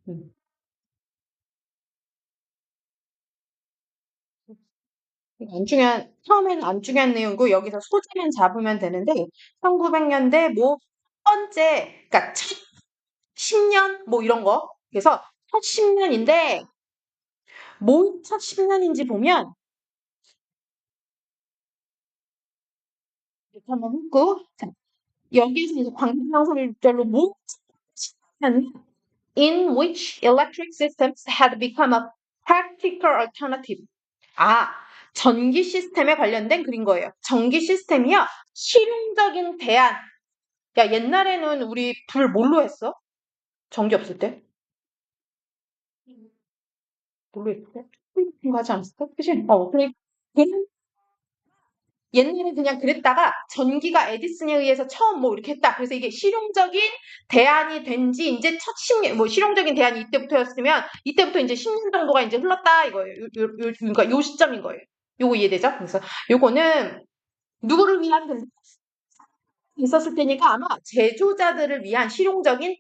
음. 처음에는 안 중요한 내용이고, 여기서 소재만 잡으면 되는데, 1900년대 뭐, 첫 번째, 그러니까 첫 10년, 뭐 이런 거. 그래서 첫 10년인데, 뭐 첫 10년인지 보면, 이렇게 한번 훑고, 자, 여기에서 이제 관계대명사절로 뭐, 첫 10년, in which electric systems had become a practical alternative. 아, 전기 시스템에 관련된 글인 거예요. 전기 시스템이요. 실용적인 대안. 야, 옛날에는 우리 불 뭘로 했어? 전기 없을 때? 뭘로 했대? 그런 거 하지 않았을까? 그치? 그래. 옛날에 그냥 그랬다가 전기가 에디슨에 의해서 처음 뭐 이렇게 했다. 그래서 이게 실용적인 대안이 된 지 이제 첫 10년, 뭐 실용적인 대안이 이때부터였으면 이때부터 이제 10년 정도가 이제 흘렀다 이거예요. 그러니까 요 시점인 거예요. 요거 이해되죠? 그래서 요거는 누구를 위한 있었을 테니까 아마 제조자들을 위한 실용적인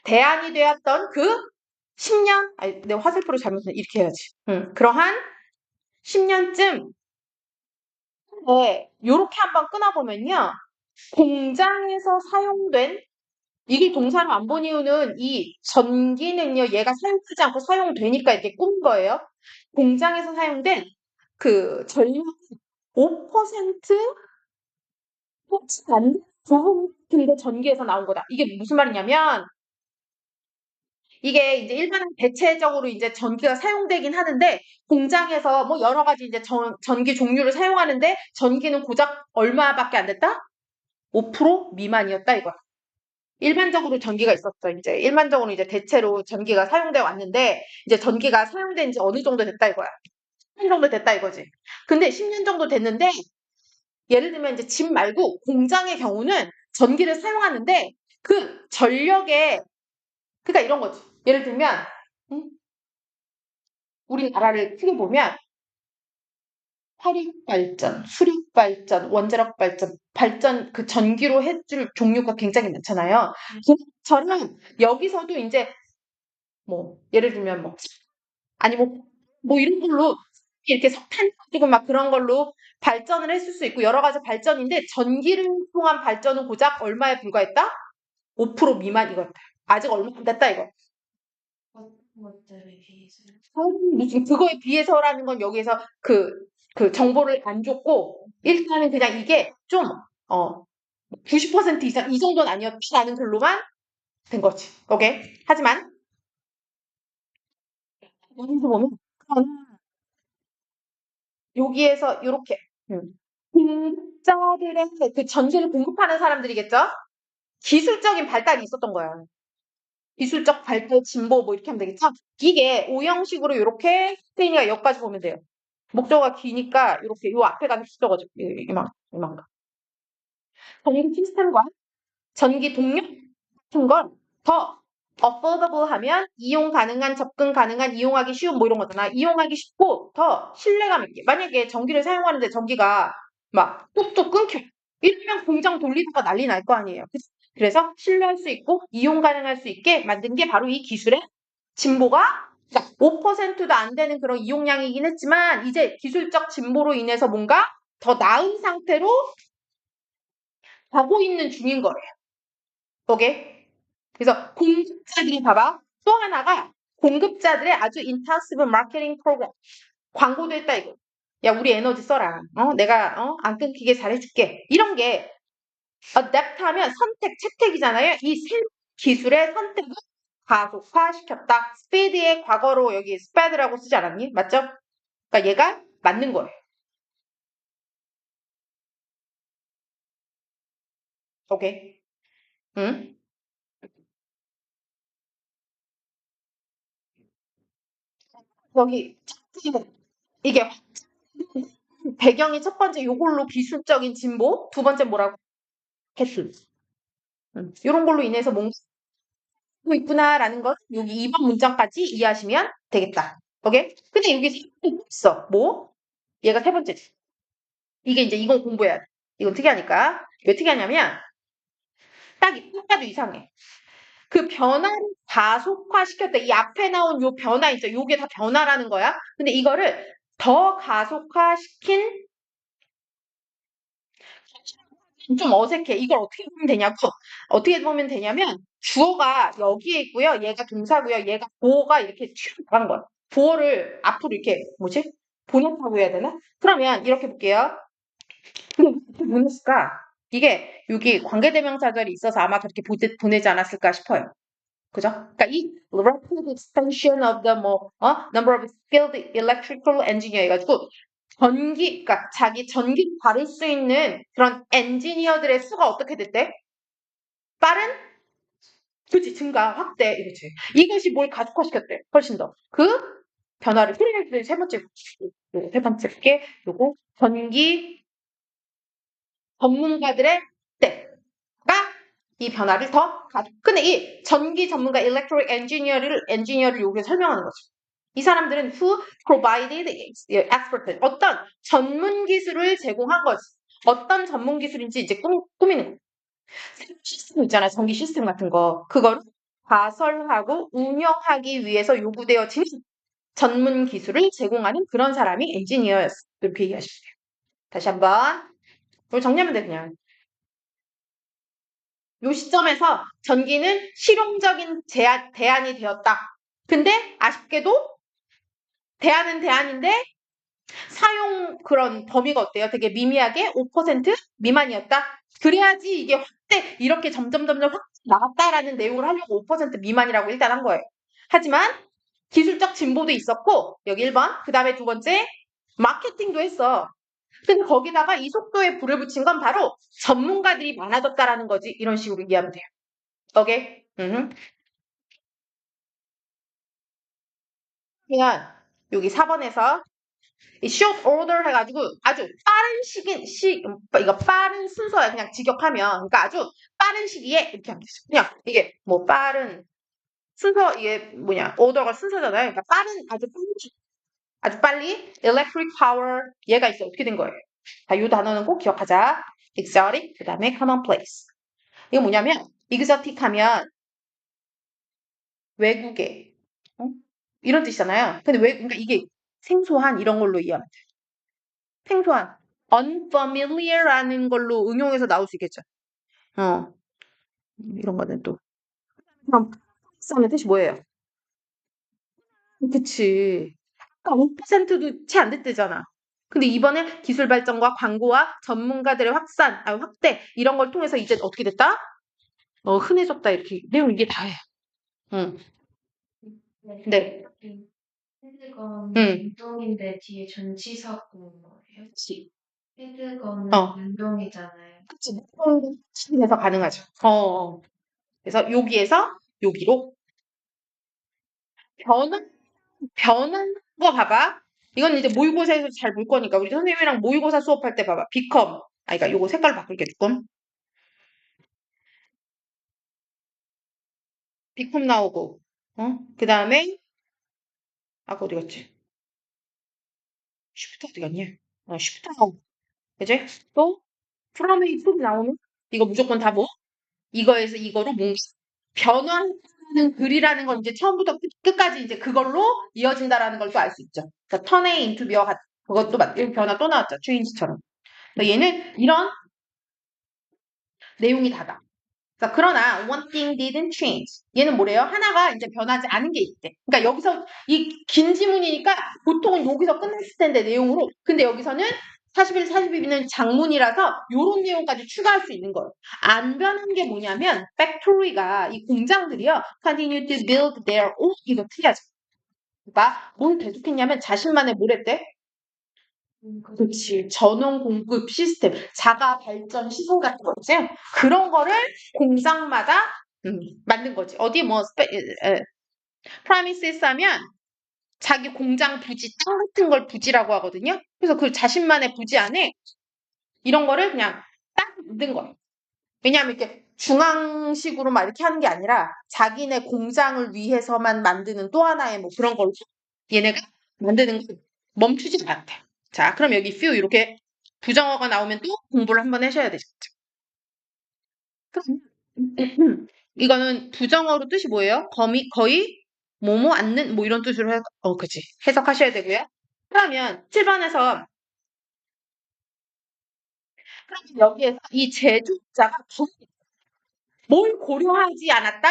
대안이 되었던 그 10년, 아니, 내가 화살표로 잘못했네. 이렇게 해야지. 그러한 10년쯤, 네, 요렇게 한번 끊어보면요. 공장에서 사용된, 이게 동사로 안 본 이유는 이 전기는요, 얘가 사용하지 않고 사용되니까 이렇게 꾼 거예요. 공장에서 사용된 그 전력 5% 혹시 안 부분 근데 전기에서 나온 거다. 이게 무슨 말이냐면, 이게 이제 일반은 대체적으로 이제 전기가 사용되긴 하는데 공장에서 뭐 여러 가지 이제 전기 종류를 사용하는데 전기는 고작 얼마밖에 안 됐다? 5% 미만이었다 이거야. 일반적으로 전기가 있었어. 이제 일반적으로 이제 대체로 전기가 사용돼 왔는데 이제 전기가 사용된 지 어느 정도 됐다 이거야. 10년 정도 됐다 이거지. 근데 10년 정도 됐는데 예를 들면 이제 집 말고 공장의 경우는 전기를 사용하는데 그 전력에 그러니까 이런 거지. 예를 들면 음, 우리나라를 크게 보면 화력발전, 수력발전, 원자력발전, 발전 그 전기로 해줄 종류가 굉장히 많잖아요. 그처럼 여기서도 이제 뭐 예를 들면 뭐 아니 뭐 이런 걸로 이렇게 석탄 가지고 막 그런 걸로 발전을 했을 수 있고 여러 가지 발전인데 전기를 통한 발전은 고작 얼마에 불과했다? 5% 미만 이거다. 아직 얼마 안 됐다 이거. 무슨 그거에 비해서라는 건 여기에서 그 정보를 안 줬고 일단은 그냥 이게 좀 어, 90% 이상 이 정도는 아니었다는 글로만 된 거지. 오케이. 하지만 여기서 보면 여기에서 이렇게 공자들의 그 전기를 공급하는 사람들이겠죠? 기술적인 발달이 있었던 거야. 기술적 발달, 진보 뭐 이렇게 하면 되겠죠? 이게 오형식으로 이렇게 스페인이가 여기까지 보면 돼요. 목조가 기니까 이렇게 요 앞에가 휘어가지고 이만큼. 전기 시스템과 전기 동력 같은 건 더 affordable 하면 이용 가능한, 접근 가능한, 이용하기 쉬운 뭐 이런 거잖아. 이용하기 쉽고 더 신뢰감 있게. 만약에 전기를 사용하는데 전기가 막 뚝뚝 끊겨. 이러면 공장 돌리다가 난리 날 거 아니에요. 그래서 신뢰할 수 있고 이용 가능할 수 있게 만든 게 바로 이 기술의 진보가 5%도 안 되는 그런 이용량이긴 했지만 이제 기술적 진보로 인해서 뭔가 더 나은 상태로 가고 있는 중인 거예요. 오케이? 그래서 공급자들이 봐봐. 또 하나가 공급자들의 아주 인텐시브 마케팅 프로그램. 광고도 했다 이거. 야 우리 에너지 써라. 내가 안 끊기게 잘해줄게. 이런 게 어댑트하면 선택, 채택이잖아요. 이 새 기술의 선택을 가속화시켰다. 스피드의 과거로 여기 스패드라고 쓰지 않았니? 맞죠? 그러니까 얘가 맞는 거예요. 오케이. 응? 여기 이게 배경이 첫 번째 요걸로 기술적인 진보, 두 번째 뭐라고? 개수. 이런 걸로 인해서 뭔가 하고 있구나라는 것 여기 2번 문장까지 이해하시면 되겠다. 오케이? 근데 여기 세 번째 있어. 뭐? 얘가 세 번째지. 이게 이제 이건 공부해야 돼. 이건 특이하니까. 왜 특이하냐면 딱 봐도 이상해. 그 변화를 가속화시켰다. 이 앞에 나온 요 변화 있죠. 요게 다 변화라는 거야. 근데 이거를 더 가속화시킨 좀 어색해. 이걸 어떻게 보면 되냐고. 어떻게 보면 되냐면 주어가 여기에 있고요. 얘가 동사고요. 얘가 보어가 이렇게 튀어 나간 거야. 보어를 앞으로 이렇게 뭐지? 보냈다고 해야 되나? 그러면 이렇게 볼게요. 근데 왜 이렇게 보냈을까? 이게 여기 관계대명사절이 있어서 아마 그렇게 보내지 않았을까 싶어요. 그죠? 그러니까 이 rapid expansion of the number of skilled electrical engineer 해가지고 그러니까 자기 전기를 다룰 수 있는 그런 엔지니어들의 수가 어떻게 됐대? 빠른? 그치, 증가, 확대, 이렇지. 이것이 뭘 가속화시켰대? 훨씬 더. 그 변화를, 그래, 세 번째 게, 요거, 전기 전문가들의 때가 이 변화를 더 가속. 근데 이 전기 전문가, electric engineer를 여기서 설명하는 거죠. 이 사람들은 who provided expertise. 어떤 전문 기술을 제공한 거지. 어떤 전문 기술인지 이제 꾸미는 거. 시스템 있잖아. 전기 시스템 같은 거. 그걸 가설하고 운영하기 위해서 요구되어진 전문 기술을 제공하는 그런 사람이 엔지니어였어. 이렇게 얘기하시면 돼요. 다시 한번. 이걸 정리하면 돼, 그냥. 요 시점에서 전기는 실용적인 대안이 되었다. 근데 아쉽게도 대안은 대안인데 사용 그런 범위가 어때요? 되게 미미하게 5% 미만이었다. 그래야지 이게 확대 이렇게 점점 확 나갔다라는 내용을 하려고 5% 미만이라고 일단 한 거예요. 하지만 기술적 진보도 있었고 여기 1번 그 다음에 두 번째 마케팅도 했어. 근데 거기다가 이 속도에 불을 붙인 건 바로 전문가들이 많아졌다라는 거지. 이런 식으로 이해하면 돼요. 오케이? 그냥 여기 4번에서 이 short order 해가지고 아주 빠른 이거 빠른 순서야. 그냥 직역하면. 그러니까 아주 빠른 시기에 이렇게 하면 되죠. 그냥 이게 뭐 빠른 순서, 이게 뭐냐, 오더가 순서잖아요. 그러니까 아주 빨리 electric power 얘가 있어. 어떻게 된 거예요? 자, 이 단어는 꼭 기억하자. exotic, 그 다음에 commonplace. 이거 뭐냐면 exotic 하면 외국의 어? 이런 뜻이잖아요. 근데 그러니까 이게 생소한 이런 걸로 이해하면 돼요. 생소한 unfamiliar라는 걸로 응용해서 나올 수 있겠죠. 어, 이런 거는 또. 그럼 는 뜻이 뭐예요? 그치. 아까 5%도 채 안 됐대잖아. 근데 이번에 기술 발전과 광고와 전문가들의 확대 이런 걸 통해서 이제 어떻게 됐다? 흔해졌다 이렇게 내용 이게 다예요. 응. 네. 헤드건 응. 운동인데 뒤에 전치사고 뭐예요? 그치. 헤드건은 어. 운동이잖아요. 그치. 해서 가능하죠. 그래서 여기에서 여기로 변한 거 봐봐. 이건 이제 모의고사에서 잘 볼 거니까 우리 선생님이랑 모의고사 수업할 때 봐봐. become. 그러니까 요거 색깔 바꿀게 조금. become 나오고. 그 다음에 아까 어디 갔지? 쉬프트 어디 갔냐? 쉬프트 나오고. 그지? 또 from이 또 나오면 이거 무조건 다 뭐? 이거에서 이거로 뭔가 변화하는 글이라는 건 이제 처음부터 끝까지 이제 그걸로 이어진다라는 걸 또 알 수 있죠. 그러니까 턴에 인투비어 그것도 이런 변화 또 나왔죠. 추인지처럼. 그러니까 얘는 이런 내용이 다다. 그러나 one thing didn't change. 얘는 뭐래요? 하나가 이제 변하지 않은 게 있대. 그러니까 여기서 이 긴 지문이니까 보통은 여기서 끝났을 텐데 내용으로. 근데 여기서는 41, 42는 장문이라서 요런 내용까지 추가할 수 있는 거예요. 안 변한 게 뭐냐면 factory가 이 공장들이요. continue to build their own 이거 틀려져. 그러니까 뭘 계속했냐면 자신만의 뭘 했대? 그렇지. 전원 공급 시스템, 자가 발전 시설 같은 거 있지? 그런 거를 공장마다 만든 거지. 어디 뭐 프라미시스 하면 자기 공장 부지, 땅 같은 걸 부지라고 하거든요. 그래서 그 자신만의 부지 안에 이런 거를 그냥 딱 만든 거야. 왜냐하면 이렇게 중앙식으로 막 이렇게 하는 게 아니라 자기네 공장을 위해서만 만드는 또 하나의 뭐 그런 걸로 얘네가 만드는 거 멈추지 않대. 자, 그럼 여기 few 이렇게 부정어가 나오면 또 공부를 한번 하셔야 되겠죠. 그럼 이거는 부정어로 뜻이 뭐예요? 거의 뭐뭐 않는 뭐 이런 뜻으로 그치. 해석하셔야 되고요. 그러면 7번에서 그럼 여기에서 이 제조자가 뭘 고려하지 않았다?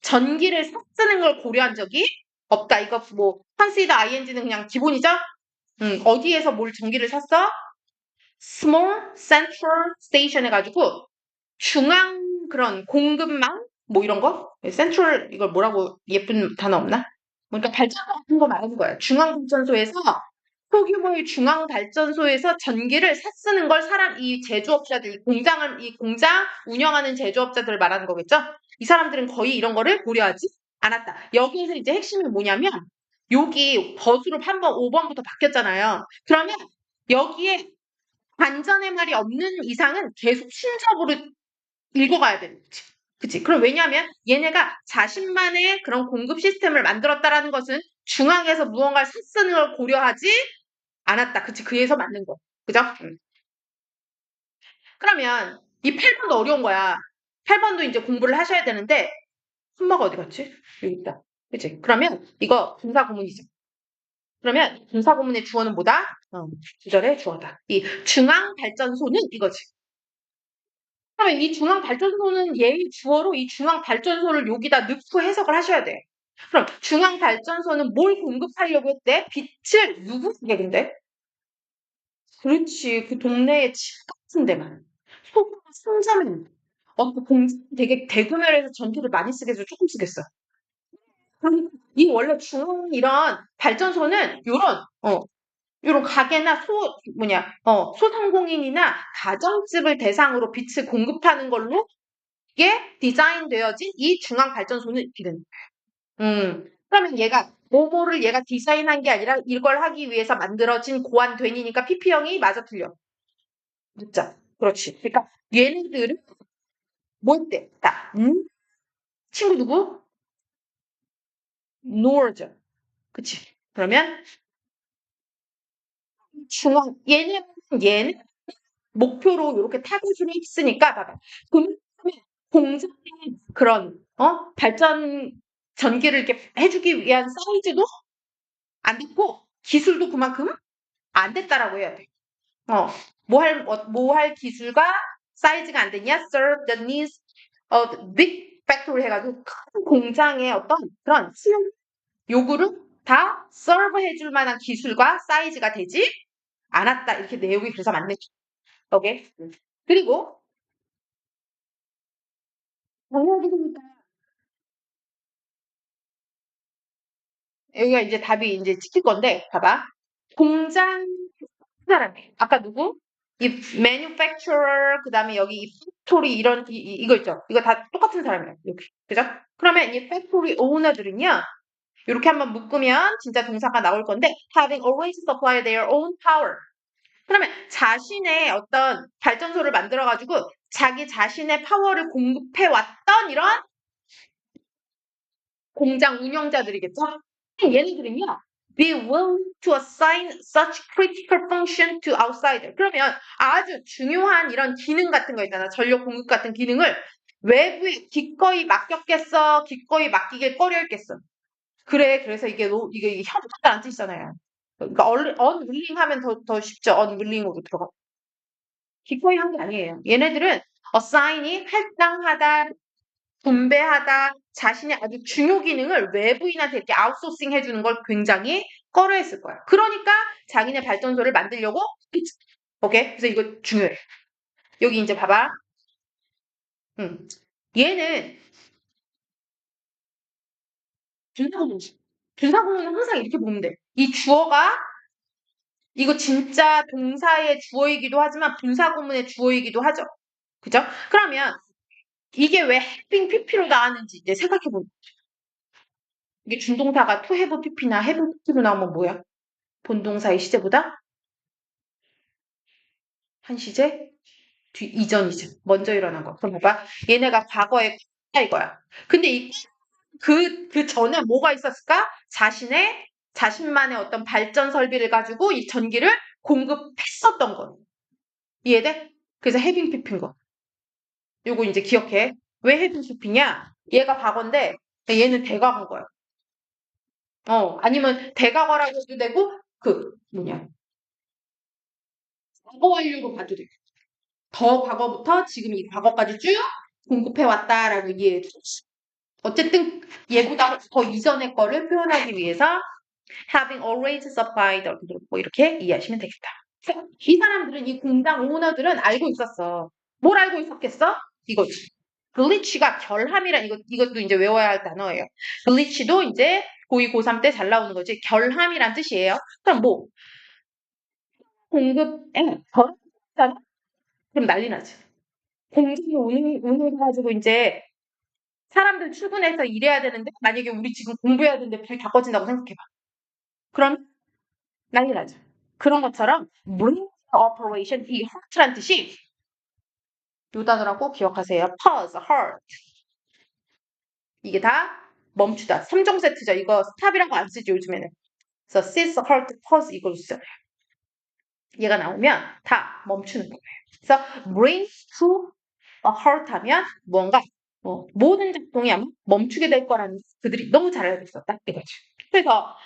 전기를 샀쓰는 걸 고려한 적이 없다. 이거 뭐 consider ing는 그냥 기본이죠? 어디에서 뭘 전기를 샀어? small central station 해가지고 중앙 그런 공급망 뭐 이런 거? 센트럴 이걸 뭐라고 예쁜 단어 없나? 그러니까 발전소 같은 거 말하는 거야. 중앙 발전소에서 소규모의 중앙 발전소에서 전기를 샀쓰는 걸 이 제조업자들 이 공장 운영하는 제조업자들을 말하는 거겠죠? 이 사람들은 거의 이런 거를 고려하지 않았다. 여기에서 이제 핵심이 뭐냐면 여기 버스로 한번 5번부터 바뀌었잖아요. 그러면 여기에 반전의 말이 없는 이상은 계속 순서으로 읽어가야 되는 거지. 그치? 그럼 왜냐하면 얘네가 자신만의 그런 공급 시스템을 만들었다라는 것은 중앙에서 무언가를 샀쓰는 걸 고려하지 않았다. 그치? 그에서 맞는 거. 그죠? 그러면 이 8번도 어려운 거야. 8번도 이제 공부를 하셔야 되는데 엄마가 어디 갔지? 여기 있다. 그치? 그러면 이거 분사구문이죠. 그러면 분사구문의 주어는 뭐다? 주절의 주어다. 이 중앙발전소는 이거지. 그러면 이 중앙발전소는 얘의 주어로 이 중앙발전소를 여기다 넣고 해석을 하셔야 돼. 그럼 중앙발전소는 뭘 공급하려고 했대? 빛을 누구에게 근데? 그렇지. 그 동네의 집 같은 데만. 소규모 상점은 그 공장 되게 대규모로 해서 전기를 많이 쓰겠어? 조금 쓰겠어? 그러니까 이 원래 중앙 이런 발전소는 요런 가게나 소상공인이나 가정집을 대상으로 빛을 공급하는 걸로 이게 디자인되어진 이 중앙 발전소는 이렇게 되는 거예요. 그러면 뭐뭐를 얘가 디자인한 게 아니라 이걸 하기 위해서 만들어진 고안된이니까 PP형이 맞아 틀려. 맞죠? 그렇지. 그러니까 얘네들은 뭘 때? 친구 누구? Nord죠. 그치? 그러면 얘는 목표로 이렇게 타겟을 했으니까 봐봐. 그러면 공장의 그런 발전 전기를 이렇게 해주기 위한 사이즈도 안 됐고 기술도 그만큼 안 됐다라고 해야 돼. 뭐 할 기술과 사이즈가 안 됐냐? Serve the needs of big factory 해가지고 큰 공장의 어떤 그런 수용 요구를 다 serve 해줄 만한 기술과 사이즈가 되지 않았다. 이렇게 내용이 그래서 맞네. 오케이. 그리고 정리하겠습니다. 여기가 이제 답이 이제 찍힐 건데 봐봐. 공장 사람이 아까 누구? 이 manufacturer 그다음에 여기 이 factory 이런 이거 있죠. 이거 다 똑같은 사람이에요. 여기 그죠? 그러면 이 factory owner들은요. 이렇게 한번 묶으면 진짜 동사가 나올 건데 having always supplied their own power. 그러면 자신의 어떤 발전소를 만들어 가지고 자기 자신의 파워를 공급해 왔던 이런 공장 운영자들이겠죠? 얘네들은요. Be willing to assign such critical function to outsider. 그러면 아주 중요한 이런 기능 같은 거 있잖아. 전력 공급 같은 기능을 외부에 기꺼이 맡겼겠어? 기꺼이 맡기길 꺼려했겠어? 그래. 그래서 이게 협조다라는 뜻이잖아요. 그러니까 unwilling 하면 더 쉽죠. unwilling으로 들어가. 기꺼이 한 게 아니에요. 얘네들은 assign이 할당하다, 분배하다, 자신의 아주 중요 기능을 외부인한테 이렇게 아웃소싱 해주는 걸 굉장히 꺼려했을 거야. 그러니까 자기네 발전소를 만들려고 오케이? 그래서 이거 중요해. 여기 이제 봐봐. 얘는 분사구문은 항상 이렇게 보면 돼. 이 주어가 이거 진짜 동사의 주어이기도 하지만 분사구문의 주어이기도 하죠. 그죠? 그러면 이게 왜 having pp로 나왔는지 이제 생각해보면 이게 준동사가 to have pp나 have pp로 나오면 뭐야? 본동사의 시제보다 한 시제 이전이죠. 먼저 일어난 거. 그럼 봐봐. 얘네가 과거에 이거야. 근데 그 전에 뭐가 있었을까? 자신만의 어떤 발전 설비를 가지고 이 전기를 공급했었던 거. 이해돼? 그래서 having pp인 거. 요거 이제 기억해. 왜 헤드 쇼핑이야? 얘가 과거인데 얘는 대과거인 거야. 아니면 대과거라고 해도 되고 과거 완료로 봐도 돼. 더 과거부터 지금 이 과거까지 쭉 공급해 왔다라고 이해해 줘. 어쨌든 얘보다 더 이전의 거를 표현하기 위해서 having always supplied 뭐 이렇게 이해하시면 되겠다. 이 사람들은 이 공장 오너들은 알고 있었어. 뭘 알고 있었겠어? 이거지. 글리치가 결함이란 이것도 이제 외워야 할 단어예요. 글리치도 이제 고2, 고3 때 잘 나오는 거지. 결함이란 뜻이에요. 그럼 뭐 공급에 결함이잖아. 그럼 난리 나지. 공장이 오늘 가지고 이제 사람들 출근해서 일해야 되는데 만약에 우리 지금 공부해야 되는데 불이 다 꺼진다고 생각해봐. 그럼 난리 나죠. 그런 것처럼 bring operation 이 halt란 뜻이 요 단어라고 기억하세요. pause, halt. 이게 다 멈추다. 3종 세트죠. 이거 스탑이라고 안 쓰죠, 요즘에는. 그래서 cease, halt, pause 이걸로 쓰잖아요. 얘가 나오면 다 멈추는 거예요. 그래서 bring to a halt 하면 뭔가 모든 작동이 아마 멈추게 될 거라는 그들이 너무 잘 알고 있었다. 이거죠. 그래서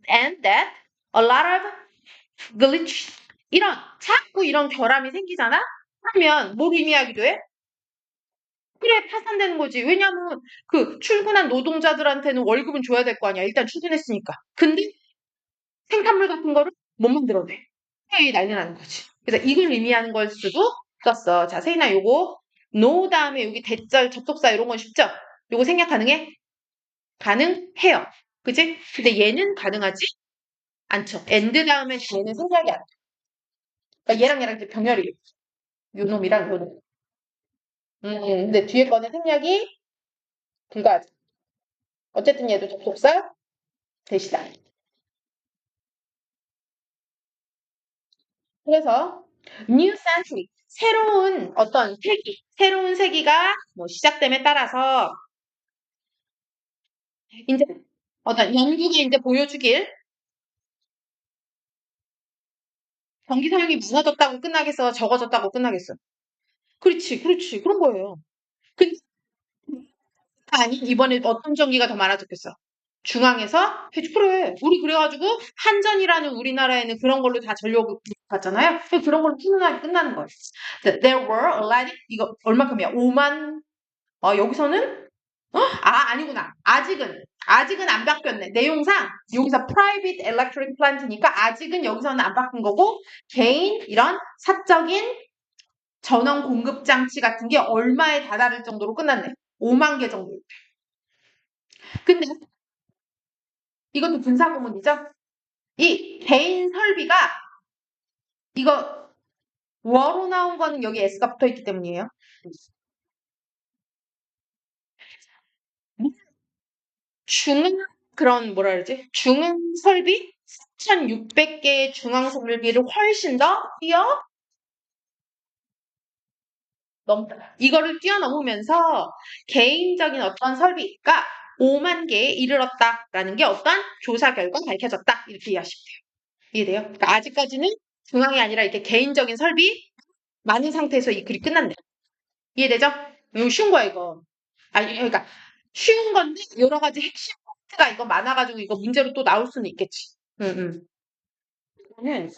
and that a lot of glitch 자꾸 이런 결함이 생기잖아? 하면 뭘 의미하기도 해? 그래, 파산되는 거지. 왜냐면 출근한 노동자들한테는 월급은 줘야 될 거 아니야. 일단 출근했으니까. 근데 생산물 같은 거를 못 만들어내. 회의 난리 나는 거지. 그래서 이걸 의미하는 걸 수도 있었어. 자, 세인아 요거 no 다음에 여기 대절, 접속사 이런 건 쉽죠? 요거 생략 가능해? 가능해요. 그치? 근데 얘는 가능하지 않죠. and 다음에 얘는 생략이 안 돼. 그러니까 얘랑 이제 병렬이에요. 요 놈이랑 요 놈. 근데 뒤에 거는 생략이 불가하죠. 어쨌든 얘도 접속사 대시다. 그래서 new century 새로운 어떤 세기, 새로운 세기가 시작됨에 따라서 이제 어떤 연구가 이제 보여주길 전기 사용이 많아졌다고 끝나겠어, 적어졌다고 끝나겠어. 그렇지, 그렇지, 그런 거예요. 근데 아니 이번에 어떤 전기가 더 많아졌겠어? 중앙에서 그래. 우리 그래가지고 한전이라는 우리나라에는 그런 걸로 다 전력을 받잖아요. 그런 걸로 훈훈하게 끝나는 거예요. There were a lot 이거 얼마큼이야? 5만 여기서는 아니구나. 아직은 안 바뀌었네. 내용상 여기서 private electric plant니까 아직은 여기서는 안 바뀐 거고 개인 이런 사적인 전원 공급 장치 같은 게 얼마에 다다를 정도로 끝났네. 5만 개 정도. 근데 이것도 분사구문이죠. 이 개인 설비가 이거 워로 나온 거는 여기 S가 붙어 있기 때문이에요. 중앙 그런 뭐라 그러지? 중앙 설비 4,600개의 중앙 설비를 훨씬 더 이거를 뛰어넘으면서 개인적인 어떤 설비가 5만 개에 이르렀다라는 게 어떤 조사 결과 밝혀졌다. 이렇게 이해하시면 돼요. 이해돼요? 그러니까 아직까지는 중앙이 아니라 이렇게 개인적인 설비 많은 상태에서 이 글이 끝난대. 이해되죠? 이거 쉬운 거야, 이거. 아니, 그러니까 쉬운 건데 여러 가지 핵심 포인트가 이거 많아가지고 이거 문제로 또 나올 수는 있겠지. 응, 응. 이거는